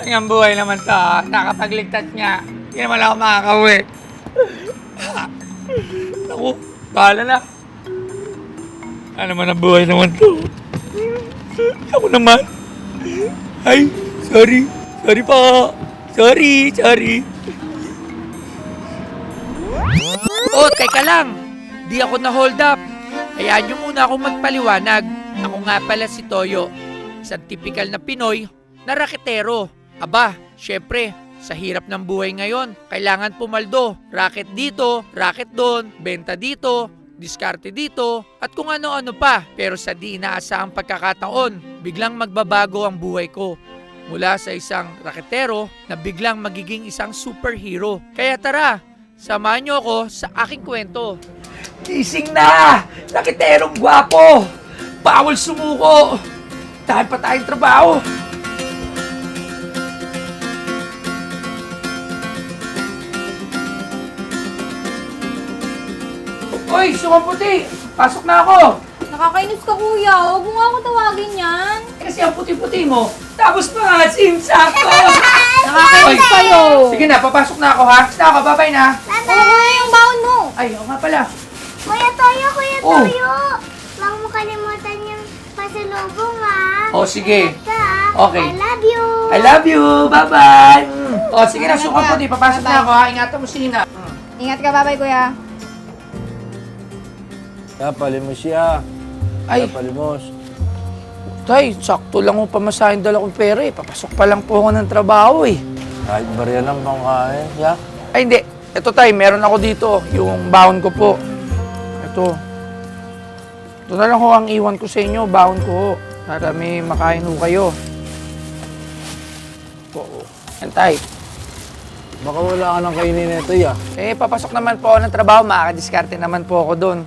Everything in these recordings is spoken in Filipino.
Ang buhay naman to, nakapagligtas niya. Hindi naman ako makakauwi. Ako, bahala na. Ano naman ang buhay naman to? Ako naman. Ay, sorry. Sorry po. Sorry. Oh, teka lang. Di ako na-hold up. Hayaan niyo muna akong magpaliwanag. Ako nga pala si Toyo. Isang tipikal na Pinoy na raketero. Aba, syempre, sa hirap ng buhay ngayon, kailangan pumaldo. Raket dito, raket doon, benta dito, diskarte dito, at kung ano-ano pa. Pero sa di inaasahang pagkakataon, biglang magbabago ang buhay ko. Mula sa isang raketero na biglang magiging isang superhero. Kaya tara, samahan niyo ako sa aking kwento. Gising na! Rakiterong gwapo! Bawal sumuko! Dahil pa tayong trabaho! Hoy, sumaputi! Pasok na ako! Nakakainis ka, kuya. Huwag mo nga ako tawagin yan. Kasi ang puti-puti mo, tapos pa, simsako! Nakakainis kayo. Sige na, papasok na ako ha. Basta ako, babay na. Oo, kuya, yung baon mo. Ay, oo nga pala. Kuya Toyo, Kuya Oh. Toyo! Huwag mo kalimutan yung pasalubong, ha? Oh, sige. Ingat ka, ha? Okay. I love you! I love you! Bye-bye! Oh, sige na, sumaputi. Papasok na ako ha. Ingatan mo si Ina. Ingat ka, babay, kuya. Palimos siya. Ay, Palimos. tay, sakto lang kung pamasahin dala kong pera eh. Papasok pa lang po ako ng trabaho eh. Kahit barya lang pang kain. Siya. Ay, hindi. Ito tay, meron ako dito. Yung baon ko po. Ito. Ito na lang ho ang iwan ko sa inyo. Baon ko ho. Para may makain ho kayo. Oo. Yan tay. Baka wala ka nang kainin nito, ya. Eh, papasok naman po ako ng trabaho. Makakadiskarte naman po ako doon.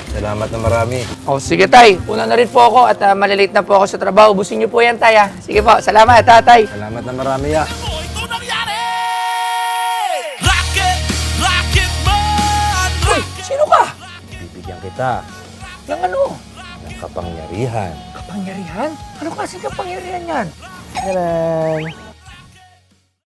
Salamat na marami. Oh, sige tay. Una na rin po ako at malilate na po ako sa trabaho. Ubusin niyo po yan tay ha. Sige po. Salamat tatay. Salamat na marami, ya. Ito nangyari! Rocket Man! Uy, sino ka? Bibigyan kita Ng ano? ng kapangyarihan. Kapangyarihan? Ano kasi kapangyarihan yan? Tadaan!